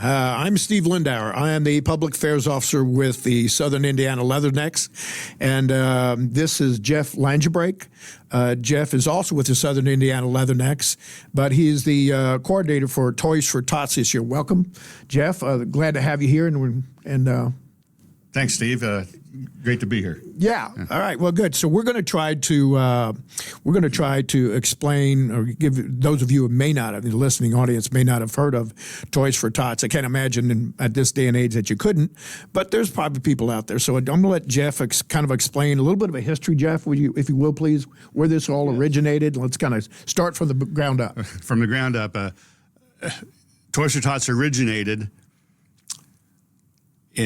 I'm Steve Lindauer. I am the Public Affairs Officer with the Southern Indiana Leathernecks, and this is Jeff Langebrake. Jeff is also with the Southern Indiana Leathernecks, but he is the coordinator for Toys for Tots this year. Welcome, Jeff. Glad to have you here, and thanks, Steve. Great to be here. Yeah. All right. Well, good. So we're going to try to explain, or give those of you who may not have, the listening audience may not have heard of Toys for Tots. I can't imagine at this day and age that you couldn't, but there's probably people out there. So I'm going to let Jeff kind of explain a little bit of a history, Jeff, if you will, please, where this all originated. Let's kind of start from the ground up. From the ground up, Toys for Tots originated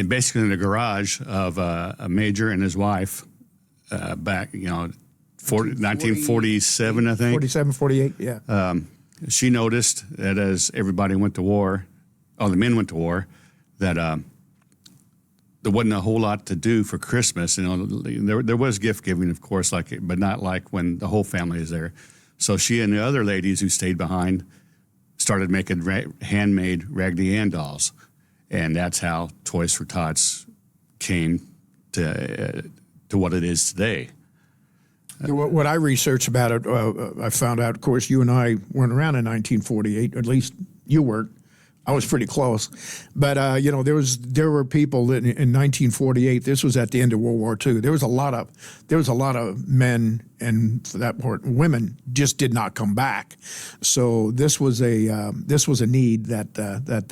basically in the garage of a major and his wife back, 1947, I think. 47, 48, yeah. She noticed that as everybody went to war, all the men went to war, that there wasn't a whole lot to do for Christmas. There was gift giving, of course, but not like when the whole family is there. So she and the other ladies who stayed behind started making handmade Raggedy Ann dolls. And that's how Toys for Tots came to what it is today. What I researched about it, I found out, of course, you and I weren't around in 1948, at least you weren't. I was pretty close. But, there were people that in 1948, this was at the end of World War II, there was a lot of men, and for that part, women just did not come back. So this was a need that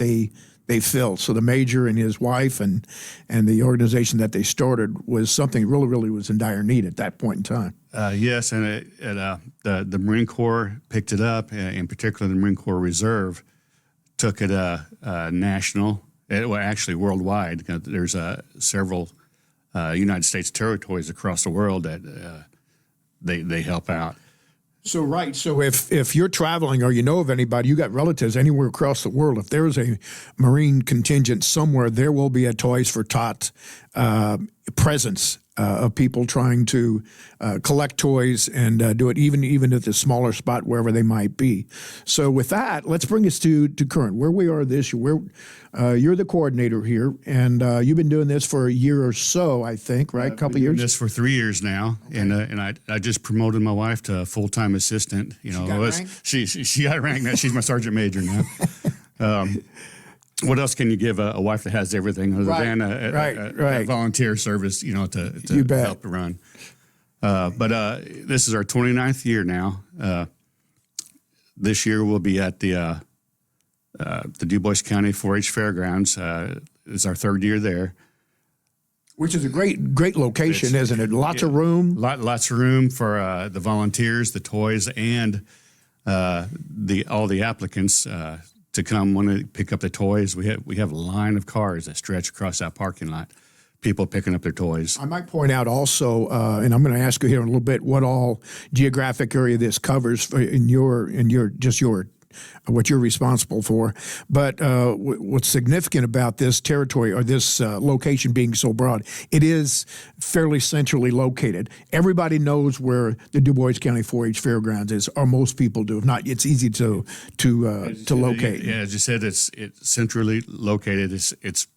they filled. So the major and his wife and the organization that they started was something really was in dire need at that point in time. Yes, and the Marine Corps picked it up, in particular the Marine Corps Reserve took it national, actually worldwide. There's several United States territories across the world that they help out. So if you're traveling or you know of anybody, you got relatives anywhere across the world, if there's a Marine contingent somewhere, there will be a Toys for Tots presence of people trying to collect toys and do it even at the smaller spot, wherever they might be. So with that, let's bring us to current, where we are this year. You're the coordinator here, and you've been doing this for a year or so, I think, right? A couple years? Doing this for 3 years now, okay. And I just promoted my wife to a full-time assistant. She got ranked? She got ranked now. She's my sergeant major now. What else can you give a wife that has everything other than a volunteer service, to help run? But this is our 29th year now. This year we'll be at the DuBois County 4-H Fairgrounds. It's our third year there. Which is a great location, isn't it? Lots of room. Lots of room for the volunteers, the toys, and all the applicants to come when they pick up the toys. We have a line of cars that stretch across that parking lot, people picking up their toys. I might point out also, and I'm going to ask you here in a little bit, what all geographic area this covers what you're responsible for. But what's significant about this territory, or this location being so broad, it is fairly centrally located. Everybody knows where the DuBois County 4-H Fairgrounds is, or most people do. If not, it's easy to locate. Yeah, as you said, it's centrally located. It's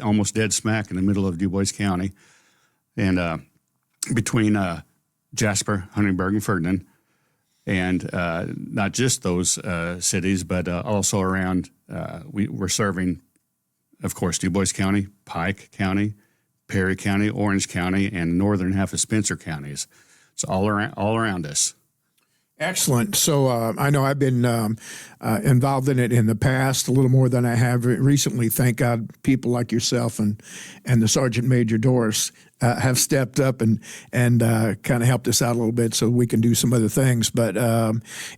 almost dead smack in the middle of DuBois County, and between Jasper, Huntingburg, and Ferdinand. And not just those cities, but also around, we're serving, of course, DuBois County, Pike County, Perry County, Orange County, and northern half of Spencer counties. It's all around us. Excellent. So I know I've been involved in it in the past, a little more than I have recently. Thank God people like yourself and the Sergeant Major Doris have stepped up and kind of helped us out a little bit so we can do some other things. But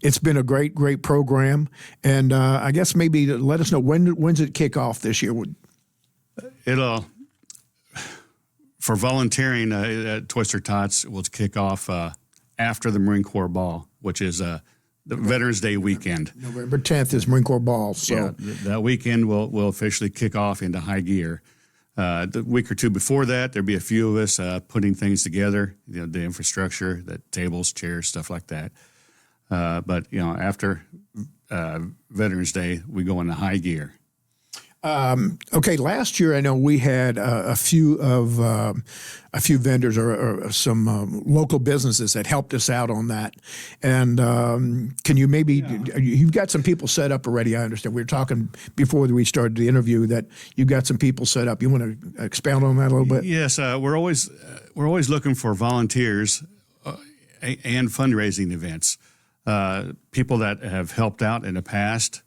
it's been a great program. And I guess maybe let us know, when's it kick off this year? It'll, for volunteering, Toys for Tots will kick off after the Marine Corps Ball, which is the Veterans Day weekend. November 10th is Marine Corps Ball. So yeah, that weekend will officially kick off into high gear. The week or two before that, there'll be a few of us putting things together, the infrastructure, the tables, chairs, stuff like that. But after Veterans Day, we go into high gear. Okay, last year I know we had a few vendors or some local businesses that helped us out on that. And can you maybe you've got some people set up already? I understand. We were talking before we started the interview that you've got some people set up. You want to expound on that a little bit? Yes, we're always looking for volunteers and fundraising events. People that have helped out in the past.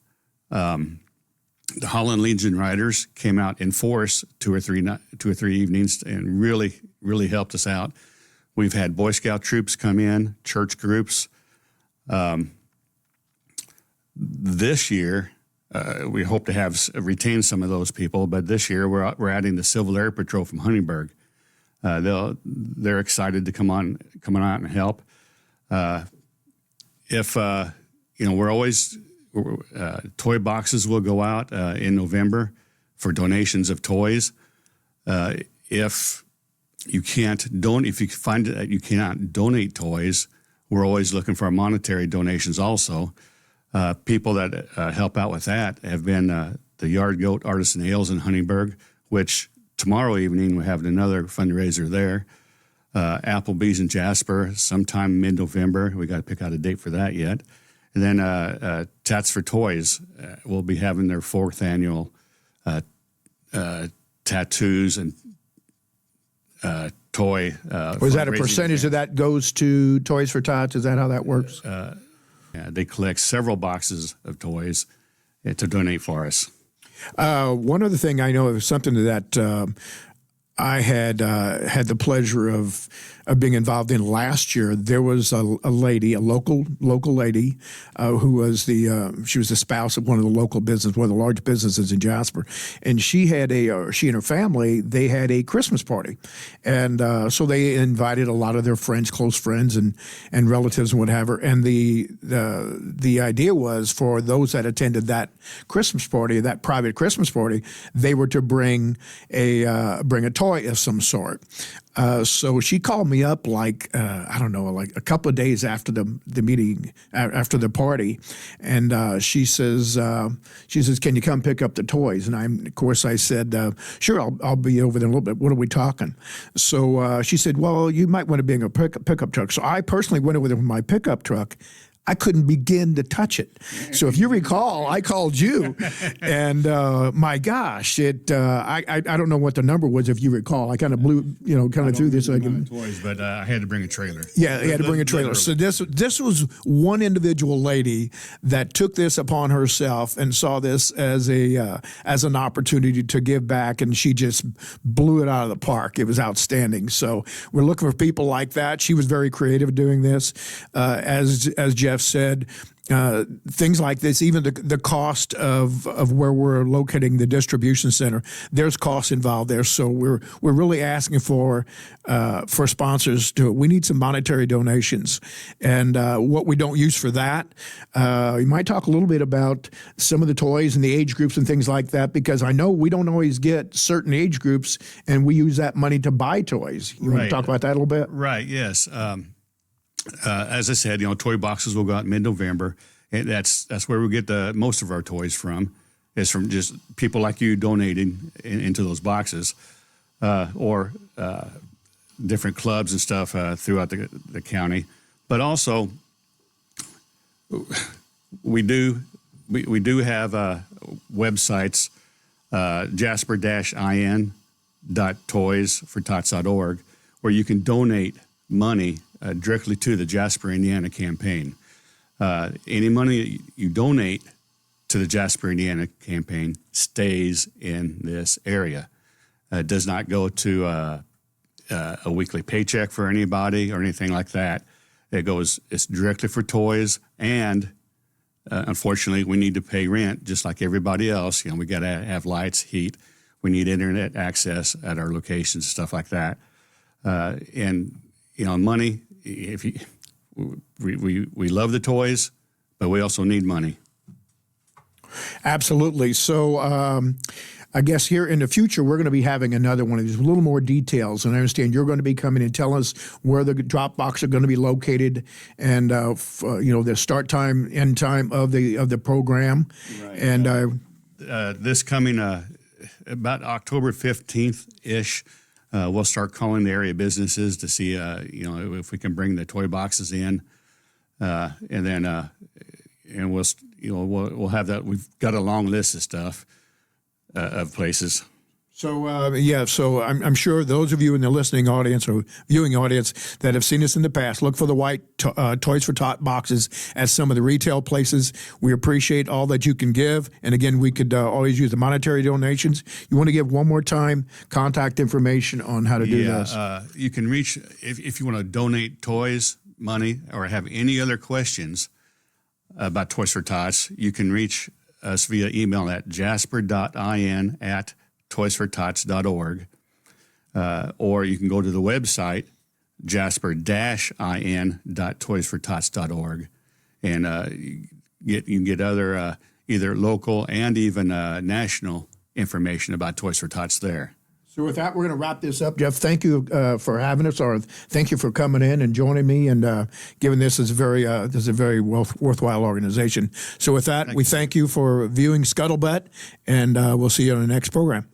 The Holland Legion Riders came out in force two or three evenings and really helped us out. We've had Boy Scout troops come in, church groups. This year, we hope to have retain some of those people, but this year we're adding the Civil Air Patrol from Huntingburg. They're excited to come out and help. We're always. Toy boxes will go out in November for donations of toys. If you find that you cannot donate toys, we're always looking for monetary donations also. People that help out with that have been the Yard Goat Artisan Ales in Huntingburg, which tomorrow evening we have another fundraiser there. Applebee's in Jasper sometime mid-November. We got to pick out a date for that yet. And then Tots for Toys will be having their 4th annual tattoos and toy. Was that a percentage of that goes to Toys for Tots? Is that how that works? They collect several boxes of toys to donate for us. One other thing I know is something that I had the pleasure of being involved in last year. There was a lady, a local lady, who was she was the spouse of one of the local business, one of the large businesses in Jasper, and she and her family, they had a Christmas party, and so they invited a lot of their friends, close friends, and relatives and whatever. And the idea was for those that attended that Christmas party, that private Christmas party, they were to bring a toy of some sort. So she called me up like a couple of days after the meeting, after the party, and she says, "Can you come pick up the toys?" And of course I said, "Sure, I'll be over there in a little bit. What are we talking?" So she said, "Well, you might want to bring a pickup truck." So I personally went over there with my pickup truck. I couldn't begin to touch it. So if you recall, I called you, and my gosh, I don't know what the number was. If you recall, I kind of blew, through this. Toys, but I had to bring a trailer. Yeah, I had to bring a trailer. So this was one individual lady that took this upon herself and saw this as an opportunity to give back, and she just blew it out of the park. It was outstanding. So we're looking for people like that. She was very creative doing this, as Jeff said, things like this, even the cost of where we're locating the distribution center, there's costs involved there. So we're really asking for sponsors to. We need some monetary donations, and what we don't use for that. You might talk a little bit about some of the toys and the age groups and things like that, because I know we don't always get certain age groups, and we use that money to buy toys. You want to talk about that a little bit? Right. Yes. As I said, toy boxes will go out mid-November, and that's where we get most of our toys from. Is from just people like you donating into those boxes, or different clubs and stuff throughout the county. But also, we do have websites, jasper-in.toysfortots.org, where you can donate money directly to the Jasper, Indiana campaign. Any money you donate to the Jasper, Indiana campaign stays in this area. It does not go to a weekly paycheck for anybody or anything like that. It's directly for toys, and unfortunately, we need to pay rent just like everybody else. We got to have lights, heat. We need internet access at our locations, stuff like that. Money. We love the toys, but we also need money. Absolutely. So I guess here in the future, we're going to be having another one of these, a little more details. And I understand you're going to be coming and telling us where the drop box are going to be located, and the start time, end time of the program. Right. And this coming about October 15th ish, we'll start calling the area businesses to see if we can bring the toy boxes in, and then and we'll have that. We've got a long list of stuff of places. So, so I'm sure those of you in the listening audience or viewing audience that have seen us in the past, look for the white Toys for Tot boxes at some of the retail places. We appreciate all that you can give. And again, we could always use the monetary donations. You want to give one more time contact information on how to do this? You can reach, if you want to donate toys, money, or have any other questions about Toys for Tots, you can reach us via email at jasper.in@toysfortots.org, or you can go to the website jasper-in.toysfortots.org, and you can get other either local and even national information about Toys for Tots there. So with that, we're going to wrap this up. Jeff, thank you for having us, or thank you for coming in and joining me and giving this as a very worthwhile organization. So with that, we thank you for viewing Scuttlebutt, and we'll see you on the next program.